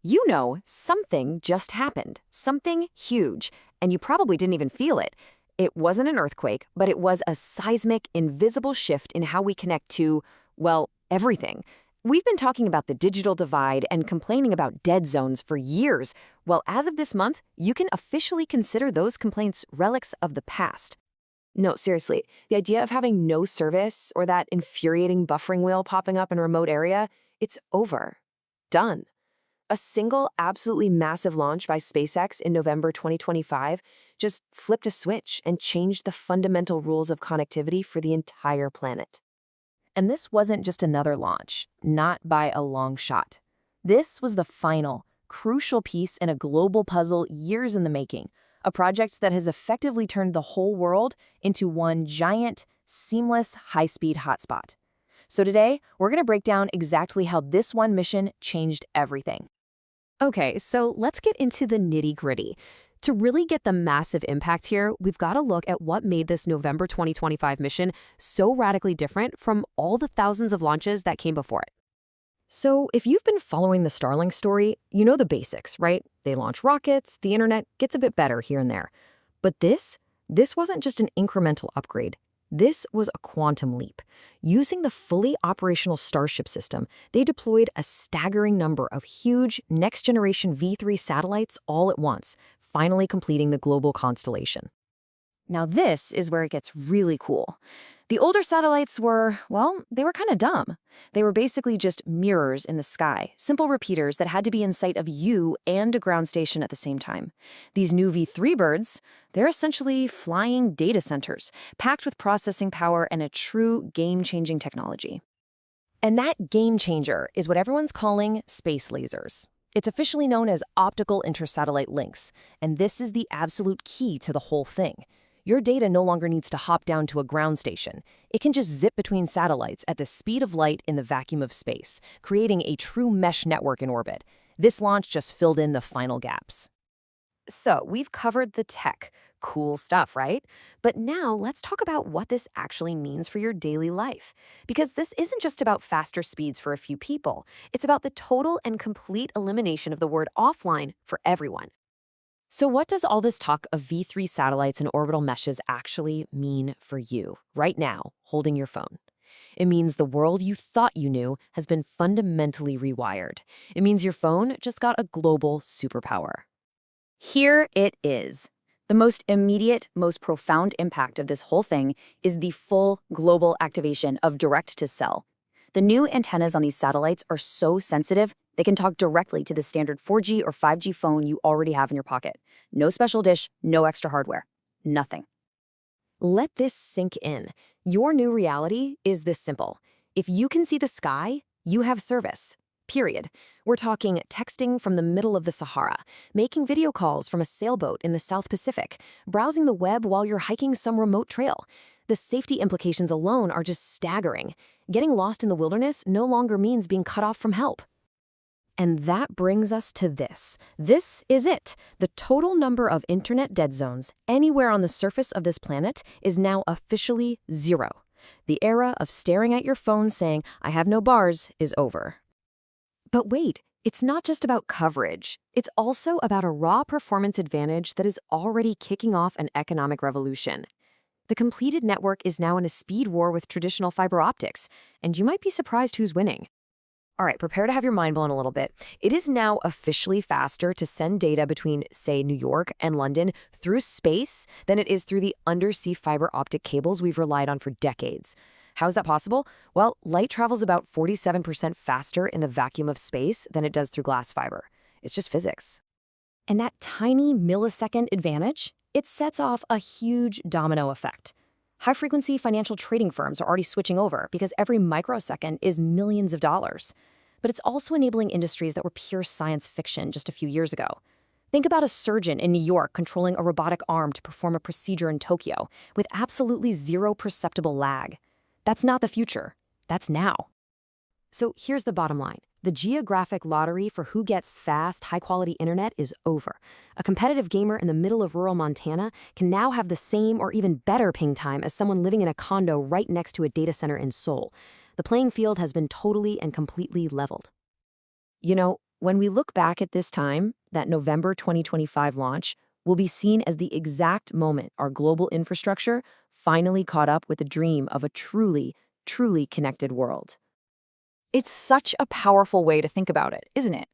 You know, something just happened. Something huge. And you probably didn't even feel it. It wasn't an earthquake, but it was a seismic, invisible shift in how we connect to, well, everything. We've been talking about the digital divide and complaining about dead zones for years. Well, as of this month, you can officially consider those complaints relics of the past. No, seriously, the idea of having no service or that infuriating buffering wheel popping up in a remote area, it's over. Done. A single, absolutely massive launch by SpaceX in November 2025 just flipped a switch and changed the fundamental rules of connectivity for the entire planet. And this wasn't just another launch, not by a long shot. This was the final, crucial piece in a global puzzle years in the making, a project that has effectively turned the whole world into one giant, seamless, high-speed hotspot. So today, we're going to break down exactly how this one mission changed everything. Okay, so let's get into the nitty-gritty. To really get the massive impact here, we've got to look at what made this November 2025 mission so radically different from all the thousands of launches that came before it. So if you've been following the Starlink story, you know the basics, right? They launch rockets, the internet gets a bit better here and there. But this wasn't just an incremental upgrade. This was a quantum leap. Using the fully operational Starship system, they deployed a staggering number of huge, next-generation V3 satellites all at once, finally completing the global constellation. Now this is where it gets really cool. The older satellites were, well, they were kind of dumb. They were basically just mirrors in the sky, simple repeaters that had to be in sight of you and a ground station at the same time. These new V3 birds, they're essentially flying data centers, packed with processing power and a true game-changing technology. And that game changer is what everyone's calling space lasers. It's officially known as optical intersatellite links, and this is the absolute key to the whole thing. Your data no longer needs to hop down to a ground station. It can just zip between satellites at the speed of light in the vacuum of space, creating a true mesh network in orbit. This launch just filled in the final gaps. So we've covered the tech. Cool stuff, right? But now let's talk about what this actually means for your daily life. Because this isn't just about faster speeds for a few people. It's about the total and complete elimination of the word offline for everyone. So what does all this talk of V3 satellites and orbital meshes actually mean for you, right now, holding your phone? It means the world you thought you knew has been fundamentally rewired. It means your phone just got a global superpower. Here it is. The most immediate, most profound impact of this whole thing is the full global activation of direct-to-cell. The new antennas on these satellites are so sensitive, they can talk directly to the standard 4G or 5G phone you already have in your pocket. No special dish, no extra hardware. Nothing. Let this sink in. Your new reality is this simple. If you can see the sky, you have service. Period. We're talking texting from the middle of the Sahara, making video calls from a sailboat in the South Pacific, browsing the web while you're hiking some remote trail. The safety implications alone are just staggering. Getting lost in the wilderness no longer means being cut off from help. And that brings us to this. This is it. The total number of internet dead zones anywhere on the surface of this planet is now officially 0. The era of staring at your phone saying, "I have no bars," is over. But wait, it's not just about coverage. It's also about a raw performance advantage that is already kicking off an economic revolution. The completed network is now in a speed war with traditional fiber optics, and you might be surprised who's winning. All right, prepare to have your mind blown a little bit. It is now officially faster to send data between, say, New York and London through space than it is through the undersea fiber optic cables we've relied on for decades. How is that possible? Well, light travels about 47% faster in the vacuum of space than it does through glass fiber. It's just physics. And that tiny millisecond advantage, it sets off a huge domino effect. High-frequency financial trading firms are already switching over because every microsecond is millions of dollars. But it's also enabling industries that were pure science fiction just a few years ago. Think about a surgeon in New York controlling a robotic arm to perform a procedure in Tokyo with absolutely zero perceptible lag. That's not the future. That's now. So here's the bottom line. The geographic lottery for who gets fast, high-quality internet is over. A competitive gamer in the middle of rural Montana can now have the same or even better ping time as someone living in a condo right next to a data center in Seoul. The playing field has been totally and completely leveled. You know, When we look back at this time, that November 2025 launch will be seen as the exact moment our global infrastructure finally caught up with the dream of a truly, truly connected world. It's such a powerful way to think about it, isn't it?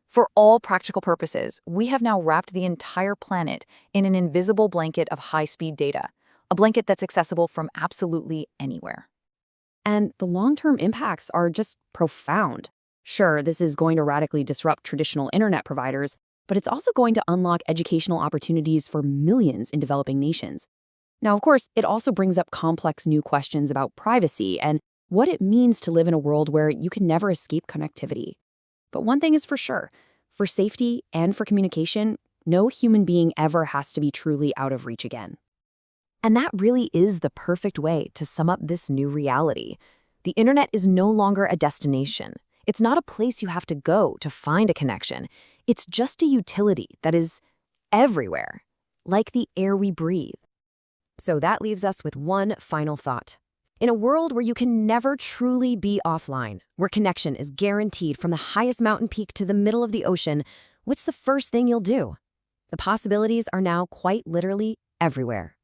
For all practical purposes, we have now wrapped the entire planet in an invisible blanket of high-speed data, a blanket that's accessible from absolutely anywhere. And the long-term impacts are just profound. Sure, this is going to radically disrupt traditional internet providers, but it's also going to unlock educational opportunities for millions in developing nations. Now, of course, it also brings up complex new questions about privacy and what it means to live in a world where you can never escape connectivity. But one thing is for sure, for safety and for communication, no human being ever has to be truly out of reach again. And that really is the perfect way to sum up this new reality. The internet is no longer a destination. It's not a place you have to go to find a connection. It's just a utility that is everywhere, like the air we breathe. So that leaves us with one final thought. In a world where you can never truly be offline, where connection is guaranteed from the highest mountain peak to the middle of the ocean, what's the first thing you'll do? The possibilities are now quite literally everywhere.